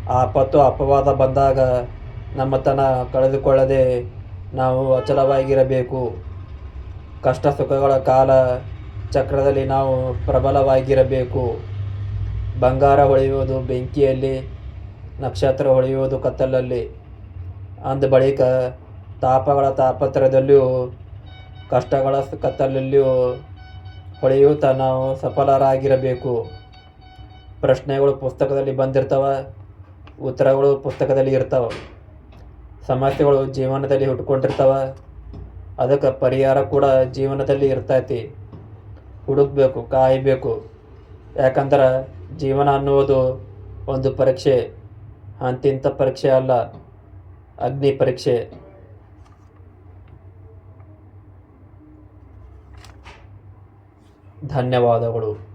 ಆಪತ್ತು ಅಪವಾದ ಬಂದಾಗ ನಮ್ಮತನ ಕಳೆದುಕೊಳ್ಳದೆ ನಾವು ಅಚಲವಾಗಿರಬೇಕು. ಕಷ್ಟ ಸುಖಗಳ ಕಾಲ ಚಕ್ರದಲ್ಲಿ ನಾವು ಪ್ರಬಲವಾಗಿರಬೇಕು. ಬಂಗಾರ ಹೊಳೆಯುವುದು ಬೆಂಕಿಯಲ್ಲಿ, ನಕ್ಷತ್ರ ಹೊಳೆಯುವುದು ಕತ್ತಲಲ್ಲಿ. ಅಂದ ಬಳಿಕ ತಾಪಗಳ ತಾಪತ್ರಯದಲ್ಲಿಯೂ ಕಷ್ಟಗಳ ಕತ್ತಲಲ್ಲಿಯೂ ಹೊಳೆಯುತ್ತಾ ನಾವು ಸಫಲರಾಗಿರಬೇಕು. ಪ್ರಶ್ನೆಗಳು ಪುಸ್ತಕದಲ್ಲಿ ಬಂದಿರ್ತಾವ, ಉತ್ತರಗಳು ಪುಸ್ತಕದಲ್ಲಿ ಇರ್ತಾವ. ಸಮಸ್ಯೆಗಳು ಜೀವನದಲ್ಲಿ ಹುಟ್ಕೊಂಡಿರ್ತಾವ, ಅದಕ್ಕೆ ಪರಿಹಾರ ಕೂಡ ಜೀವನದಲ್ಲಿ ಇರ್ತೈತಿ. ಹುಡುಕಬೇಕು, ಕಾಯಬೇಕು. ಯಾಕಂದ್ರೆ ಜೀವನ ಅನ್ನುವುದು ಒಂದು ಪರೀಕ್ಷೆ, ಅಂತಿಂಥ ಪರೀಕ್ಷೆ ಅಲ್ಲ, ಅಗ್ನಿ ಪರೀಕ್ಷೆ. ಧನ್ಯವಾದಗಳು.